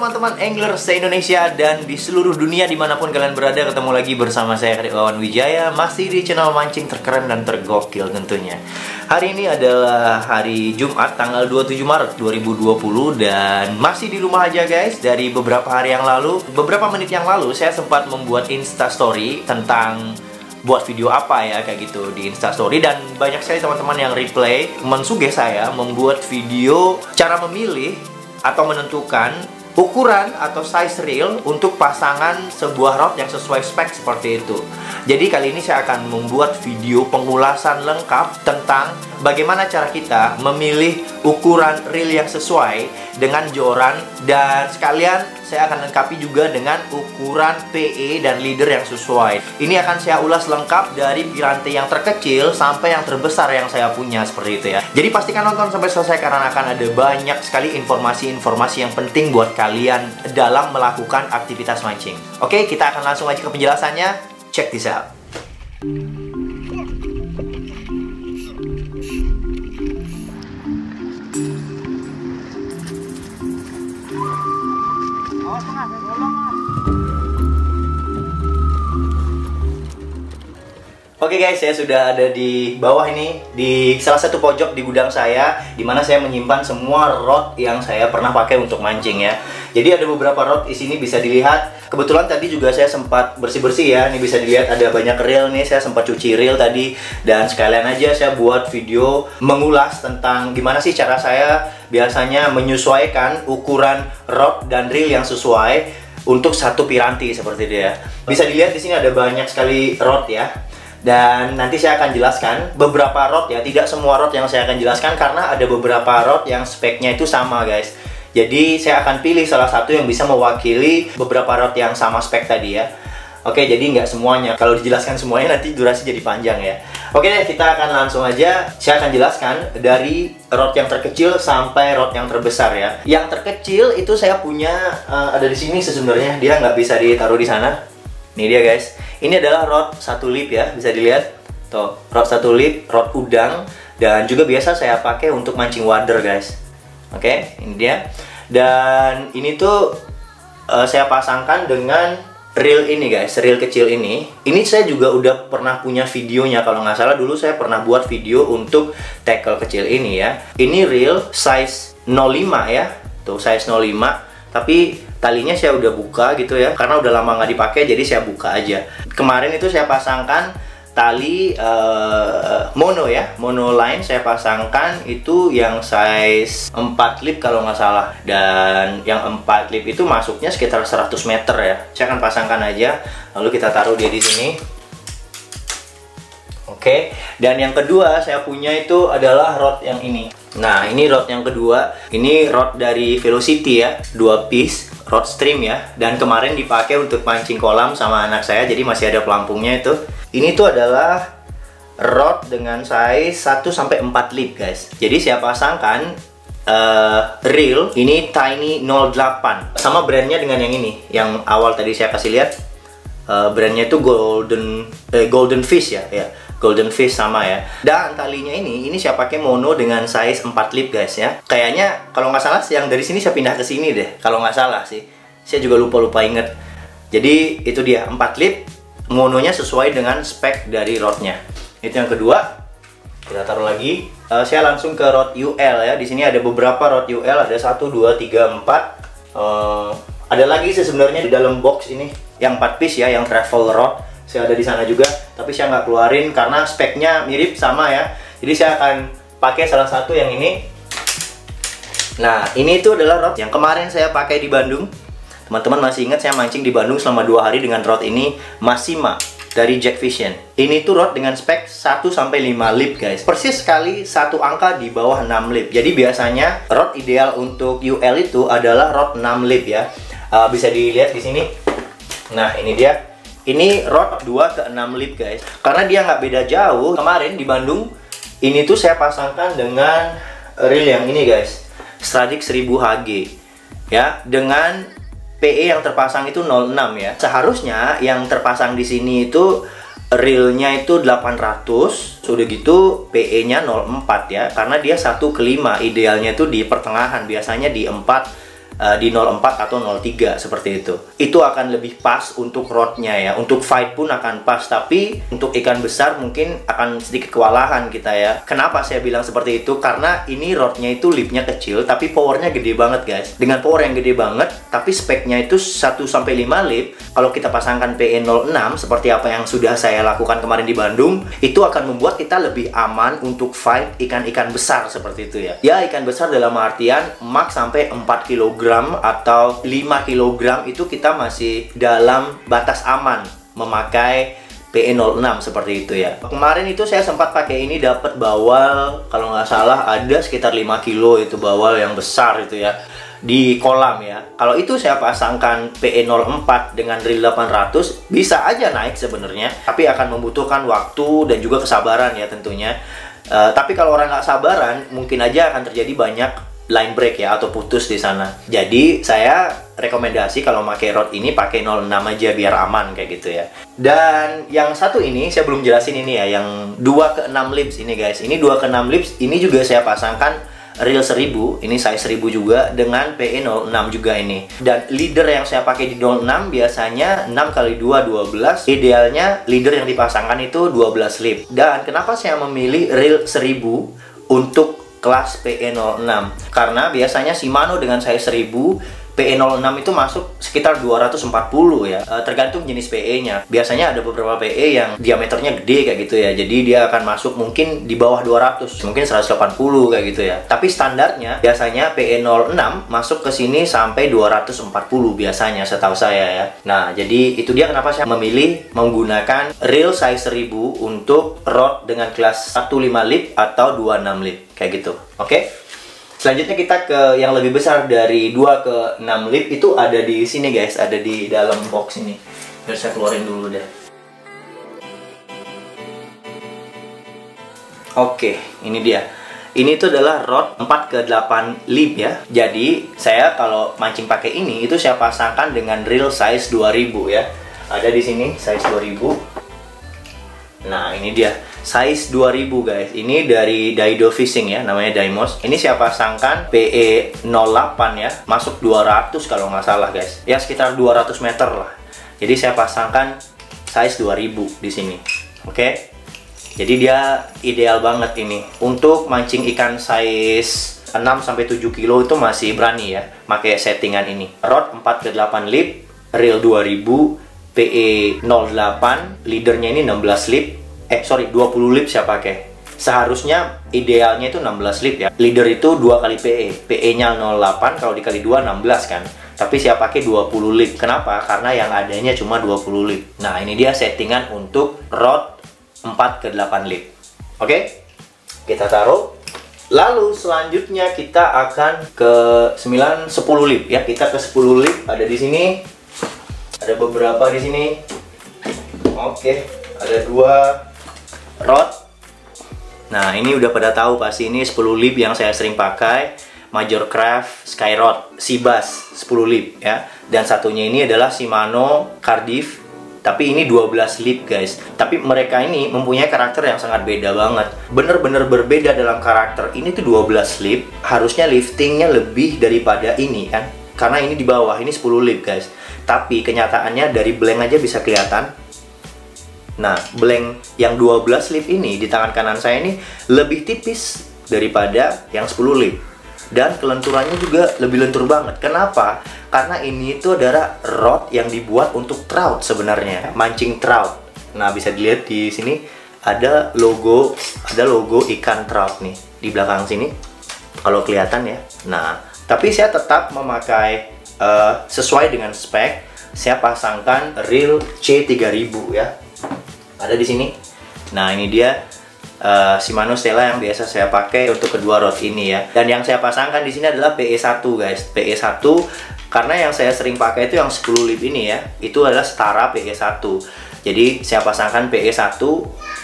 teman-teman angler se-Indonesia dan di seluruh dunia dimanapun kalian berada. Ketemu lagi bersama saya Wawan Wijaya, masih di channel mancing terkeren dan tergokil tentunya. Hari ini adalah hari Jumat tanggal 27 Maret 2020 dan masih di rumah aja guys. Dari beberapa hari yang lalu, beberapa menit yang lalu saya sempat membuat instastory tentang buat video apa ya kayak gitu di instastory, dan banyak sekali teman-teman yang reply mensuggest saya membuat video cara memilih atau menentukan ukuran atau size reel untuk pasangan sebuah rod yang sesuai spek seperti itu. Jadi kali ini saya akan membuat video pengulasan lengkap tentang bagaimana cara kita memilih ukuran reel yang sesuai dengan joran, dan sekalian saya akan lengkapi juga dengan ukuran PE dan leader yang sesuai. Ini akan saya ulas lengkap dari piranti yang terkecil sampai yang terbesar yang saya punya seperti itu ya. Jadi pastikan nonton sampai selesai karena akan ada banyak sekali informasi-informasi yang penting buat kalian dalam melakukan aktivitas mancing. Oke, kita akan langsung aja ke penjelasannya. Check this out. Oke guys, saya sudah ada di bawah ini, di salah satu pojok di gudang saya, dimana saya menyimpan semua rod yang saya pernah pakai untuk mancing ya. Jadi ada beberapa rod di sini bisa dilihat. Kebetulan tadi juga saya sempat bersih-bersih ya. Ini bisa dilihat ada banyak reel nih, saya sempat cuci reel tadi. Dan sekalian aja saya buat video mengulas tentang gimana sih cara saya biasanya menyesuaikan ukuran rod dan reel yang sesuai untuk satu piranti seperti itu ya. Bisa dilihat di sini ada banyak sekali rod ya. Dan nanti saya akan jelaskan beberapa rod ya, tidak semua rod yang saya akan jelaskan karena ada beberapa rod yang speknya itu sama guys. Jadi saya akan pilih salah satu yang bisa mewakili beberapa rod yang sama spek tadi ya. Oke, jadi nggak semuanya. Kalau dijelaskan semuanya nanti durasi jadi panjang ya. Oke deh, kita akan langsung aja. Saya akan jelaskan dari rod yang terkecil sampai rod yang terbesar ya. Yang terkecil itu saya punya ada di sini sebenarnya. Dia nggak bisa ditaruh di sana. Ini dia guys. Ini adalah rod 1 lip ya, bisa dilihat. Tuh, rod 1 lip, rod udang, dan juga biasa saya pakai untuk mancing wader guys. Oke, ini dia. Dan ini tuh saya pasangkan dengan reel ini guys, reel kecil ini. Ini saya juga udah pernah punya videonya, kalau nggak salah dulu saya pernah buat video untuk tackle kecil ini ya. Ini reel size 05 ya, tuh size 05. Tapi talinya saya udah buka gitu ya, karena udah lama nggak dipakai jadi saya buka aja. Kemarin itu saya pasangkan tali mono ya, mono line saya pasangkan itu yang size 4 lip kalau nggak salah. Dan yang 4 lip itu masuknya sekitar 100 meter ya. Saya akan pasangkan aja, lalu kita taruh dia di sini. Oke, dan yang kedua saya punya itu adalah rod yang ini. Nah, ini rod yang kedua. Ini rod dari Velocity ya, 2 piece rod stream ya. Dan kemarin dipakai untuk mancing kolam sama anak saya, jadi masih ada pelampungnya itu. Ini tuh adalah rod dengan size 1-4 lip guys. Jadi saya pasangkan reel ini Tiny 08. Sama brandnya dengan yang ini, yang awal tadi saya kasih lihat. Brandnya itu Golden Fish ya. Golden Fish sama ya. Dan talinya ini saya pakai mono dengan size 4 lip guys ya. Kayaknya kalau nggak salah yang dari sini saya pindah ke sini deh. Kalau nggak salah sih. Saya juga lupa inget. Jadi itu dia 4 lip. Mononya sesuai dengan spek dari rodnya. Itu yang kedua. Kita taruh lagi. Saya langsung ke rod UL ya. Di sini ada beberapa rod UL. Ada 1, 2, 3, 4. Ada lagi sebenarnya di dalam box ini. Yang 4 piece ya, yang travel rod. Saya ada di sana juga, tapi saya nggak keluarin karena speknya mirip sama ya. Jadi saya akan pakai salah satu yang ini. Nah, ini itu adalah rod yang kemarin saya pakai di Bandung. Teman-teman masih ingat saya mancing di Bandung selama 2 hari dengan rod ini, Massima dari Jack Vision. Ini tuh rod dengan spek 1-5 lip guys. Persis sekali satu angka di bawah 6 lip. Jadi biasanya rod ideal untuk UL itu adalah rod 6 lip ya. Bisa dilihat di sini. Nah, ini dia. Ini rod 2-6 lip guys. Karena dia nggak beda jauh. Kemarin di Bandung, ini tuh saya pasangkan dengan reel yang ini guys, Stradic 1000 HG ya, dengan PE yang terpasang itu 06 ya. Seharusnya yang terpasang di sini itu reelnya itu 800, sudah gitu PE-nya 04 ya, karena dia 1/5. Idealnya itu di pertengahan, biasanya di 4 di 04 atau 03 seperti itu. Itu akan lebih pas untuk rodnya ya. Untuk fight pun akan pas, tapi untuk ikan besar mungkin akan sedikit kewalahan kita ya. Kenapa saya bilang seperti itu? Karena ini rodnya itu lipnya kecil tapi powernya gede banget guys. Dengan power yang gede banget tapi speknya itu 1-5 lip, kalau kita pasangkan PE06 seperti apa yang sudah saya lakukan kemarin di Bandung, itu akan membuat kita lebih aman untuk fight ikan-ikan besar seperti itu ya. Ya, ikan besar dalam artian max sampai 4 kg atau 5 kg itu kita masih dalam batas aman memakai PE06 seperti itu ya. Kemarin itu saya sempat pakai ini, dapat bawal kalau nggak salah ada sekitar 5 kilo itu bawal yang besar itu ya di kolam ya. Kalau itu saya pasangkan PE04 dengan reel 800 bisa aja naik sebenarnya, tapi akan membutuhkan waktu dan juga kesabaran ya tentunya. Tapi kalau orang nggak sabaran mungkin aja akan terjadi banyak line break ya atau putus di sana. Jadi saya rekomendasi kalau pakai rod ini pakai 06 aja biar aman kayak gitu ya. Dan yang satu ini saya belum jelasin ini ya, yang 2/6 lips ini guys. Ini 2/6 lips ini juga saya pasangkan reel 1000, ini size 1000 juga dengan PE06 juga ini. Dan leader yang saya pakai di 06 biasanya 6x2 12. Idealnya leader yang dipasangkan itu 12 lip. Dan kenapa saya memilih reel 1000 untuk kelas PE06? Karena biasanya Shimano dengan size 1000 PE06 itu masuk sekitar 240 ya, tergantung jenis PE-nya. Biasanya ada beberapa PE yang diameternya gede kayak gitu ya, jadi dia akan masuk mungkin di bawah 200, mungkin 180 kayak gitu ya. Tapi standarnya biasanya PE06 masuk ke sini sampai 240 biasanya setahu saya ya. Nah, jadi itu dia kenapa saya memilih menggunakan reel size 1000 untuk rod dengan kelas 15 lip atau 26 lip kayak gitu. Oke? Selanjutnya kita ke yang lebih besar dari 2/6 lip, itu ada di sini guys, ada di dalam box ini. Biar saya keluarin dulu deh. Oke, ini dia. Ini tuh adalah rod 4/8 lip ya. Jadi saya kalau mancing pakai ini itu saya pasangkan dengan reel size 2000 ya. Ada di sini size 2000. Nah, ini dia size 2000 guys. Ini dari Daido Fishing ya, namanya Daimos. Ini saya pasangkan PE08 ya, masuk 200 kalau nggak salah guys. Ya sekitar 200 meter lah. Jadi saya pasangkan size 2000 di sini. Oke. Jadi dia ideal banget ini untuk mancing ikan size 6-7 kilo itu masih berani ya pakai settingan ini. Rod 4/8 lip, reel 2000, PE08, leadernya ini 16 lip. 20 lip saya pakai. Seharusnya idealnya itu 16 lip ya. Leader itu 2 kali PE. PE-nya 08, kalau dikali 2 16 kan. Tapi saya pakai 20 lip. Kenapa? Karena yang adanya cuma 20 lip. Nah, ini dia settingan untuk rod 4/8 lip. Oke? Kita taruh. Lalu selanjutnya kita akan ke 9-10 lip ya. Kita ke 10 lip, ada di sini. Ada beberapa di sini. Oke, ada 2 rod. Nah, ini udah pada tahu pasti ini 10 lip yang saya sering pakai, Majorcraft Skyrod Seabass 10 lip ya. Dan satunya ini adalah Shimano Cardiff, tapi ini 12 lip guys. Tapi mereka ini mempunyai karakter yang sangat beda banget. Bener-bener berbeda dalam karakter. Ini tuh 12 lip, harusnya liftingnya lebih daripada ini kan. Karena ini di bawah, ini 10 lip guys. Tapi kenyataannya dari blank aja bisa kelihatan. Nah, blank yang 12 lip ini di tangan kanan saya ini lebih tipis daripada yang 10 lip. Dan kelenturannya juga lebih lentur banget. Kenapa? Karena ini itu adalah rod yang dibuat untuk trout sebenarnya, mancing trout. Nah, bisa dilihat di sini ada logo ikan trout nih di belakang sini. Kalau kelihatan ya. Nah, tapi saya tetap memakai sesuai dengan spek. Saya pasangkan reel C3000 ya. Ada di sini. Nah, ini dia Shimano Stella yang biasa saya pakai untuk kedua rod ini ya. Dan yang saya pasangkan di sini adalah PE1 guys. PE1 karena yang saya sering pakai itu yang 10 lip ini ya. Itu adalah setara PE1. Jadi saya pasangkan PE1,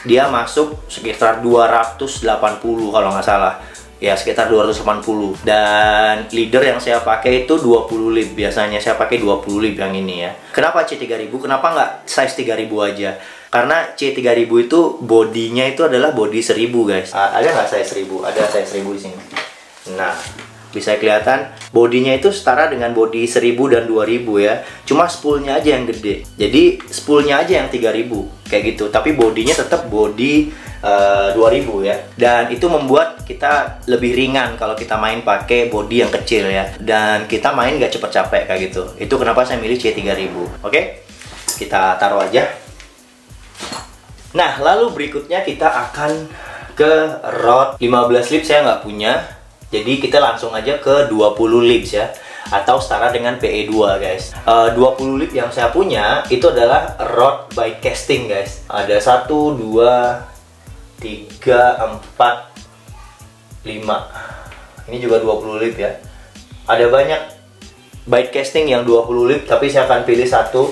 dia masuk sekitar 280 kalau nggak salah. Ya, sekitar 280. Dan leader yang saya pakai itu 20 lip. Biasanya saya pakai 20 lip yang ini ya. Kenapa C3000? Kenapa nggak size 3000 aja? Karena C3000 itu bodinya itu adalah body 1000 guys. Ada nggak size 1000? Ada size 1000 di sini. Nah, Bisa kelihatan bodinya itu setara dengan body 1000 dan 2000 ya. Cuma spoolnya aja yang gede. Jadi spoolnya aja yang 3000 kayak gitu. Tapi bodinya tetap body 2000 ya. Dan itu membuat kita lebih ringan kalau kita main pakai body yang kecil ya. Dan kita main gak cepet capek kayak gitu. Itu kenapa saya milih C3000. Oke, kita taruh aja. Nah, lalu berikutnya kita akan ke rod 15 lip. Saya nggak punya. Jadi kita langsung aja ke 20 lips ya, atau setara dengan PE2 guys. 20 lip yang saya punya itu adalah rod by casting guys. Ada 1, 2, 3, 4, 5. Ini juga 20 lip ya. Ada banyak bite casting yang 20 lip, tapi saya akan pilih satu.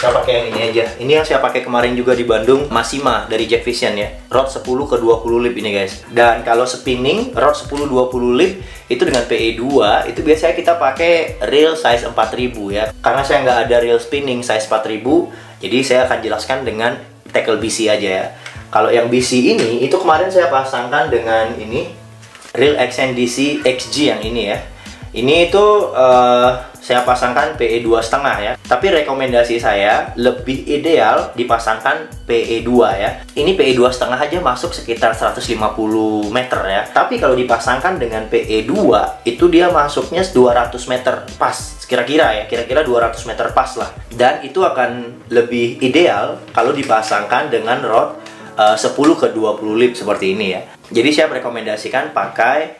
Saya pakai yang ini aja. Ini yang saya pakai kemarin juga di Bandung, Masima dari Jack Vision ya. Rod 10 ke 20 lip ini guys. Dan kalau spinning rod 10-20 lip itu dengan PE2 itu biasanya kita pakai reel size 4000 ya. Karena saya nggak ada reel spinning size 4000, jadi saya akan jelaskan dengan tackle BC aja ya. Kalau yang BC ini itu kemarin saya pasangkan dengan ini reel XNDC XG yang ini ya. Ini itu saya pasangkan PE 2,5 ya. Tapi rekomendasi saya lebih ideal dipasangkan PE 2 ya. Ini PE 2,5 aja masuk sekitar 150 meter ya. Tapi kalau dipasangkan dengan PE 2 itu dia masuknya 200 meter pas. Kira-kira ya, kira-kira 200 meter pas lah. Dan itu akan lebih ideal kalau dipasangkan dengan rod 10 ke 20 lip seperti ini ya. Jadi saya merekomendasikan pakai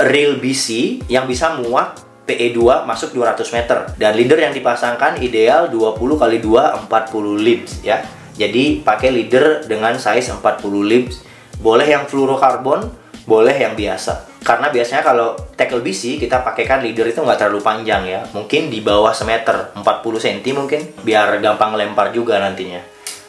reel BC yang bisa muat PE2 masuk 200 meter. Dan leader yang dipasangkan ideal 20 kali 2 40 lips ya. Jadi pakai leader dengan size 40 lips. Boleh yang fluorokarbon, boleh yang biasa. Karena biasanya kalau tackle BC kita pakaikan leader itu nggak terlalu panjang ya. Mungkin di bawah semeter, 40 cm mungkin, biar gampang lempar juga nantinya.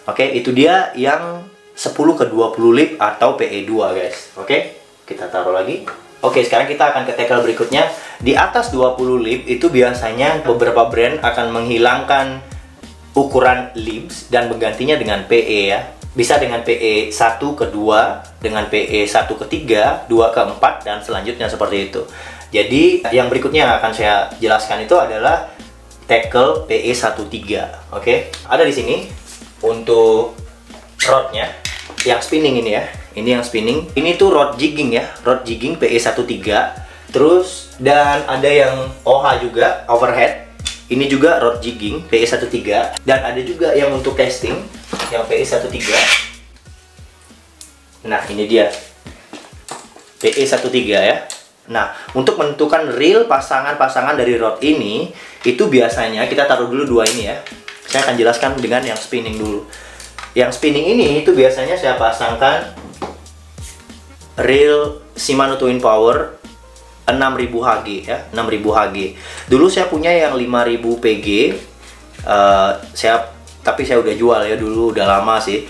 Oke, itu dia yang 10 ke 20 lip atau PE2 guys. Oke, kita taruh lagi. Oke, sekarang kita akan ke tackle berikutnya. Di atas 20 lip itu biasanya beberapa brand akan menghilangkan ukuran lips dan menggantinya dengan PE ya. Bisa dengan PE 1 ke 2, dengan PE 1 ke 3, 2 ke 4, dan selanjutnya seperti itu. Jadi yang berikutnya yang akan saya jelaskan itu adalah tackle PE 13. Oke, ada di sini untuk rodnya yang spinning ini ya. Ini yang spinning. Ini tuh rod jigging ya, rod jigging PE 13. Terus dan ada yang OH juga, overhead. Ini juga rod jigging PE 13. Dan ada juga yang untuk casting yang PE 13. Nah, ini dia PE 13 ya. Nah, untuk menentukan reel pasangan-pasangan dari rod ini, itu biasanya kita taruh dulu dua ini ya. Saya akan jelaskan dengan yang spinning dulu. Yang spinning ini itu biasanya saya pasangkan reel Shimano Twin Power 6000 Hg ya, 6000 Hg. Dulu saya punya yang 5000 PG. Tapi saya udah jual ya, dulu udah lama sih.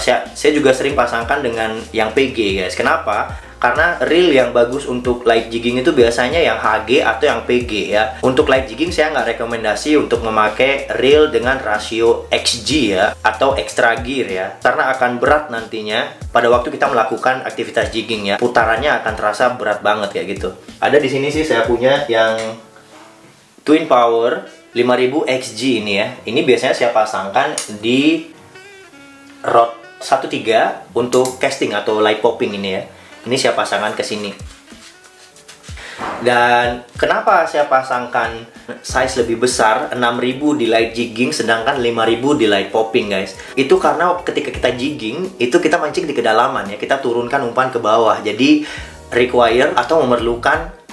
Saya juga sering pasangkan dengan yang PG guys. Kenapa? Karena reel yang bagus untuk light jigging itu biasanya yang HG atau yang PG ya. Untuk light jigging saya nggak rekomendasi untuk memakai reel dengan rasio XG ya, atau extra gear ya, karena akan berat nantinya pada waktu kita melakukan aktivitas jigging ya. Putarannya akan terasa berat banget kayak gitu. Ada di sini sih saya punya yang Twin Power 5000 XG ini ya. Ini biasanya saya pasangkan di rod 13 untuk casting atau light popping ini ya. Ini saya pasangkan ke sini. Dan kenapa saya pasangkan size lebih besar 6000 di light jigging sedangkan 5000 di light popping guys? Itu karena ketika kita jigging itu kita mancing di kedalaman ya, kita turunkan umpan ke bawah. Jadi require atau memerlukan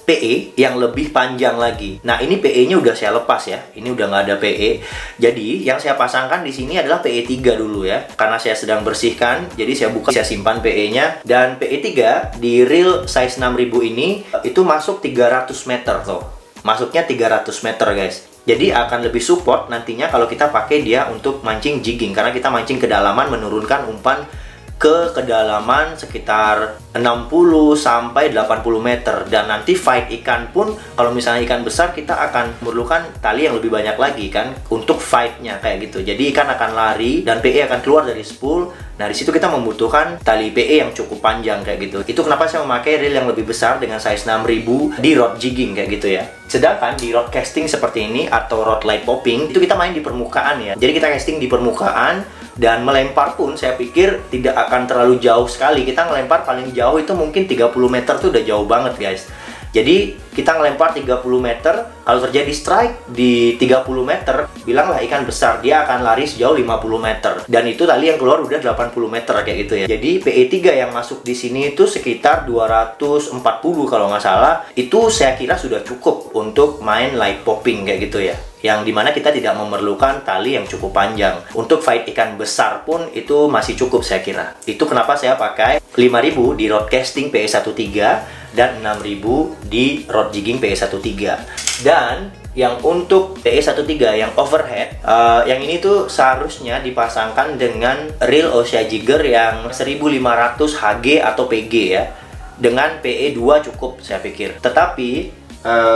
PE yang lebih panjang lagi. Nah, ini PE-nya udah saya lepas ya. Ini udah nggak ada PE. Jadi, yang saya pasangkan di sini adalah PE 3 dulu ya. Karena saya sedang bersihkan, jadi saya buka, saya simpan PE-nya. Dan PE 3 di reel size 6000 ini itu masuk 300 meter tuh. Masuknya 300 meter guys. Jadi akan lebih support nantinya kalau kita pakai dia untuk mancing jigging. Karena kita mancing kedalaman menurunkan umpan ke kedalaman sekitar 60 sampai 80 meter. Dan nanti fight ikan pun, kalau misalnya ikan besar, kita akan memerlukan tali yang lebih banyak lagi kan untuk fightnya kayak gitu. Jadi ikan akan lari dan PE akan keluar dari spool. Nah, di situ kita membutuhkan tali PE yang cukup panjang kayak gitu. Itu kenapa saya memakai reel yang lebih besar dengan size 6000 di rod jigging kayak gitu ya. Sedangkan di rod casting seperti ini atau rod light popping, itu kita main di permukaan ya. Jadi kita casting di permukaan. Dan melempar pun saya pikir tidak akan terlalu jauh sekali. Kita ngelempar paling jauh itu mungkin 30 meter tuh udah jauh banget guys. Jadi kita ngelempar 30 meter, kalau terjadi strike di 30 meter, bilanglah ikan besar, dia akan lari sejauh 50 meter. Dan itu tali yang keluar udah 80 meter kayak gitu ya. Jadi PE3 yang masuk di sini itu sekitar 240 kalau nggak salah. Itu saya kira sudah cukup untuk main light popping kayak gitu ya. Yang dimana kita tidak memerlukan tali yang cukup panjang. Untuk fight ikan besar pun itu masih cukup saya kira. Itu kenapa saya pakai 5000 di rod casting PE13 dan 6000 di rod jigging PE13. Dan yang untuk PE13 yang overhead, yang ini tuh seharusnya dipasangkan dengan reel Ossia Jigger yang 1500 HG atau PG ya. Dengan PE2 cukup saya pikir. Tetapi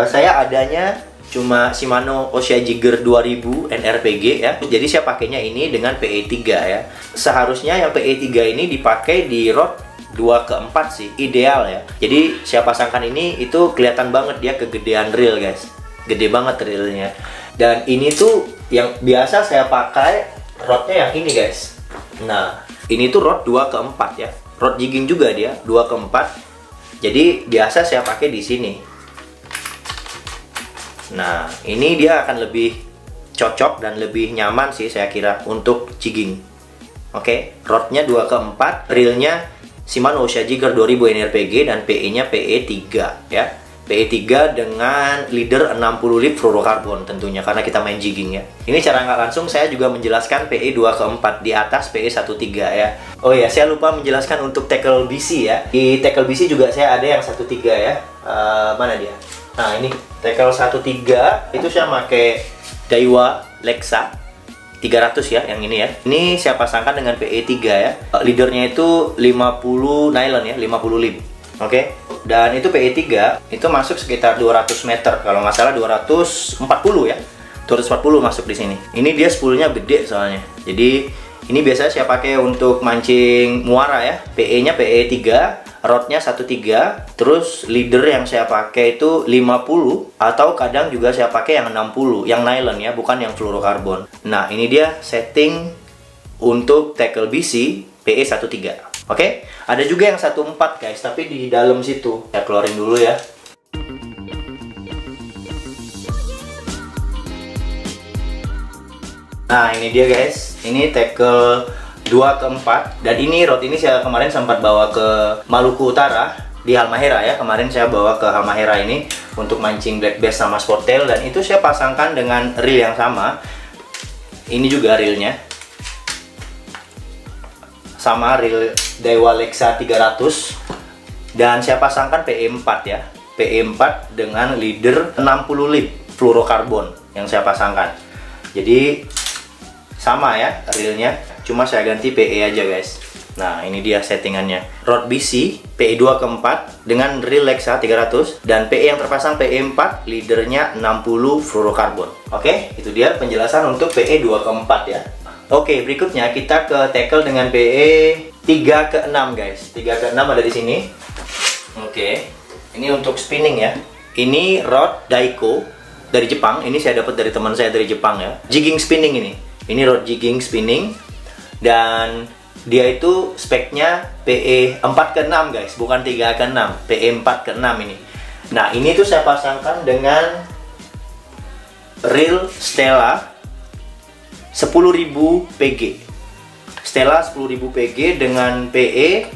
saya adanya cuma Shimano Ossia Jigger 2000 NRPG ya. Jadi saya pakainya ini dengan PE3 ya. Seharusnya yang PE3 ini dipakai di rod 2/4 sih, ideal ya. Jadi saya pasangkan ini, itu kelihatan banget dia kegedean reel guys. Gede banget reelnya. Dan ini tuh yang biasa saya pakai rodnya yang ini guys. Nah, ini tuh rod 2/4 ya. Rod jigging juga dia 2/4. Jadi biasa saya pakai di sini. Nah, ini dia akan lebih cocok dan lebih nyaman sih saya kira untuk jigging. Oke, rodnya 2/4, reelnya Shimano Ossia Jigger 2000 NRPG dan PE-nya PE3 ya. PE3 dengan leader 60 lip fluorokarbon tentunya karena kita main jigging ya. Ini cara nggak langsung saya juga menjelaskan PE 2/4 di atas PE 13 ya. Oh ya, saya lupa menjelaskan untuk tackle BC ya. Di tackle BC juga saya ada yang 13 ya. Mana dia? Nah, ini tackle 13 itu saya pakai Daiwa Lexa 300 ya, yang ini ya. Ini saya pasangkan dengan PE3 ya. Leadernya itu 50 nylon ya, 50 lib. Oke. Dan itu PE3 itu masuk sekitar 200 meter kalau nggak salah, 240 ya. 240 masuk di sini. Ini dia spoolnya gede soalnya. Jadi ini biasanya saya pakai untuk mancing muara ya. PE-nya PE3, rodnya 13, terus leader yang saya pakai itu 50 atau kadang juga saya pakai yang 60, yang nylon ya, bukan yang fluorokarbon. Nah, ini dia setting untuk tackle BC PE13. Oke, ada juga yang 14 guys, tapi di dalam situ. Saya keluarin dulu ya. Nah, ini dia guys. Ini tackle 2/4 dan ini rod ini saya kemarin sempat bawa ke Maluku Utara di Halmahera ya. Kemarin saya bawa ke Halmahera ini untuk mancing black bass sama sportail dan itu saya pasangkan dengan reel yang sama. Ini juga reelnya sama reel Daiwa Lexa 300 dan saya pasangkan PE4 ya. PE4 dengan leader 60 lib fluorokarbon yang saya pasangkan. Jadi sama ya reelnya, cuma saya ganti PE aja guys. Nah, ini dia settingannya. Rod BC PE 2/4 dengan reel Lexa 300 dan PE yang terpasang PE4, leadernya 60 fluorokarbon. Oke, itu dia penjelasan untuk PE 2/4 ya. Oke, berikutnya kita ke tackle dengan PE 3/6 guys. 3/6 ada di sini. Oke, ini untuk spinning ya. Ini rod Daiko dari Jepang. Ini saya dapat dari teman saya dari Jepang ya. Jigging spinning ini. Ini rod jigging spinning dan dia itu speknya PE 4/6 guys, bukan 3/6, PE 4/6 ini. Nah, ini tuh saya pasangkan dengan reel Stella 10.000 PG. Stella 10.000 PG dengan PE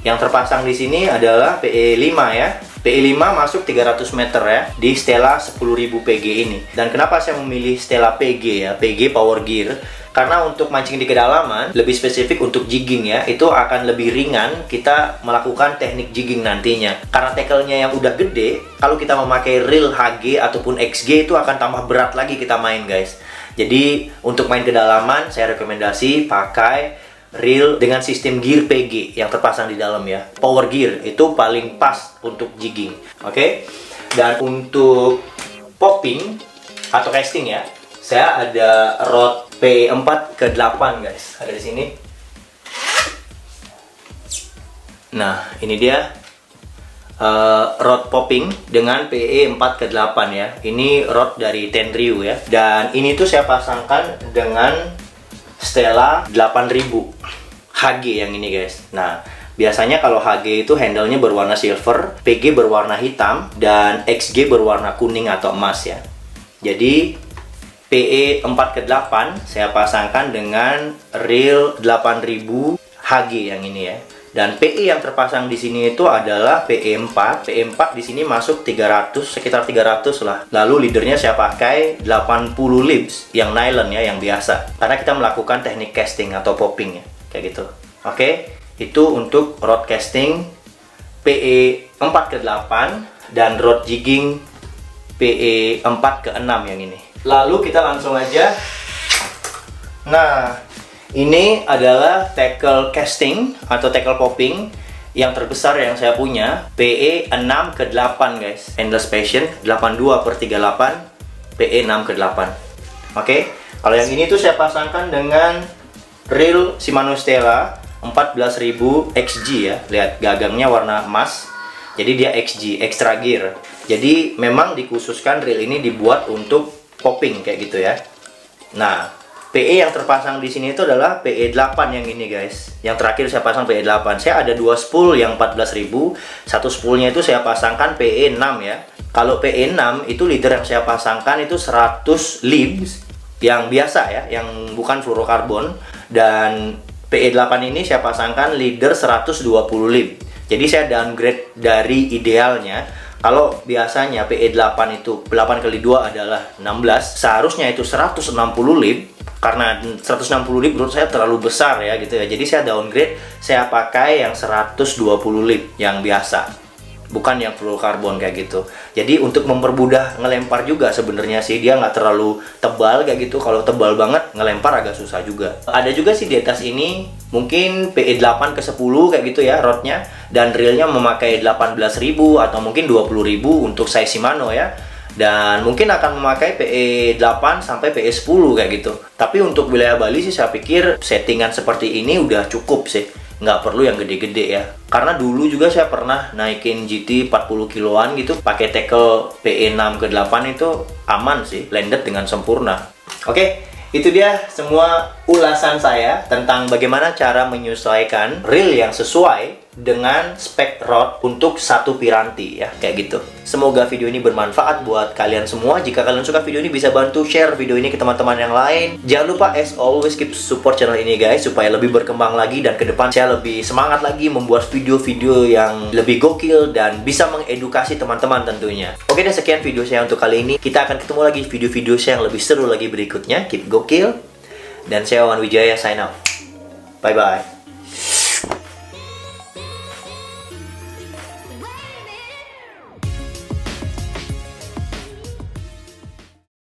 yang terpasang di sini adalah PE 5 ya. PE 5 masuk 300 meter ya di Stella 10.000 PG ini. Dan kenapa saya memilih Stella PG ya, PG Power Gear? Karena untuk mancing di kedalaman, lebih spesifik untuk jigging ya, itu akan lebih ringan kita melakukan teknik jigging nantinya. Karena tackle-nya yang udah gede, kalau kita memakai reel HG ataupun XG itu akan tambah berat lagi kita main guys. Jadi untuk main kedalaman, saya rekomendasi pakai reel dengan sistem gear PG yang terpasang di dalam ya. Power gear itu paling pas untuk jigging. Oke. Dan untuk popping atau casting ya, saya ada rod P4 ke 8 guys. Ada di sini. Nah, ini dia rod popping dengan PE 4 ke 8 ya. Ini rod dari Tenryu ya. Dan ini tuh saya pasangkan dengan Stella 8000 HG yang ini guys. Nah, biasanya kalau HG itu handle-nya berwarna silver, PG berwarna hitam, dan XG berwarna kuning atau emas ya. Jadi PE 4 ke 8 saya pasangkan dengan reel 8000 HG yang ini ya. Dan PE yang terpasang di sini itu adalah PE4. PE4 di sini masuk 300, sekitar 300 lah. Lalu leadernya saya pakai 80 libs yang nylon ya, yang biasa. Karena kita melakukan teknik casting atau popping ya, kayak gitu. Oke, itu untuk rod casting PE 4 ke 8 dan rod jigging PE 4 ke 6 yang ini. Lalu kita langsung aja. Nah, ini adalah tackle casting atau tackle popping yang terbesar yang saya punya, PE 6 ke 8 guys. Endless Passion 82/38 PE 6 ke 8. Oke, kalau yang ini tuh saya pasangkan dengan reel Shimano Stella 14000 XG ya. Lihat gagangnya warna emas. Jadi dia XG, extra gear. Jadi memang dikhususkan reel ini dibuat untuk popping kayak gitu ya. Nah, PE yang terpasang di sini itu adalah PE 8 yang ini guys. Yang terakhir saya pasang PE 8. Saya ada dua spool yang 14000. Satu spoolnya itu saya pasangkan PE 6 ya. Kalau PE 6 itu leader yang saya pasangkan itu 100 libs yang biasa ya, yang bukan fluorokarbon. Dan PE 8 ini saya pasangkan leader 120 lib. Jadi saya downgrade dari idealnya. Kalau biasanya PE 8 itu 8 kali 2 adalah 16, seharusnya itu 160 lib. Karena 160 lib menurut saya terlalu besar ya gitu ya. Jadi saya downgrade, saya pakai yang 120 lib yang biasa. Bukan yang fluorokarbon kayak gitu. Jadi untuk mempermudah ngelempar juga sebenarnya sih, dia nggak terlalu tebal kayak gitu. Kalau tebal banget ngelempar agak susah juga. Ada juga sih di atas ini mungkin PE 8 ke 10 kayak gitu ya rodnya, dan reelnya memakai 18.000 atau mungkin 20.000 untuk size Shimano ya. Dan mungkin akan memakai PE 8 sampai PE 10 kayak gitu. Tapi untuk wilayah Bali sih saya pikir settingan seperti ini udah cukup sih. Nggak perlu yang gede-gede ya. Karena dulu juga saya pernah naikin GT 40 kiloan gitu, pakai tackle PE 6 ke 8 itu aman sih, landed dengan sempurna. Oke, itu dia semua ulasan saya tentang bagaimana cara menyesuaikan reel yang sesuai dengan spek rod untuk satu piranti ya, kayak gitu. Semoga video ini bermanfaat buat kalian semua. Jika kalian suka video ini, bisa bantu share video ini ke teman-teman yang lain. Jangan lupa as always keep support channel ini guys, supaya lebih berkembang lagi dan ke depan saya lebih semangat lagi membuat video-video yang lebih gokil dan bisa mengedukasi teman-teman tentunya. Oke, dan sekian video saya untuk kali ini. Kita akan ketemu lagi video-video saya yang lebih seru lagi berikutnya. Keep gokil. Dan saya Wawan Wijaya sign out. Bye bye.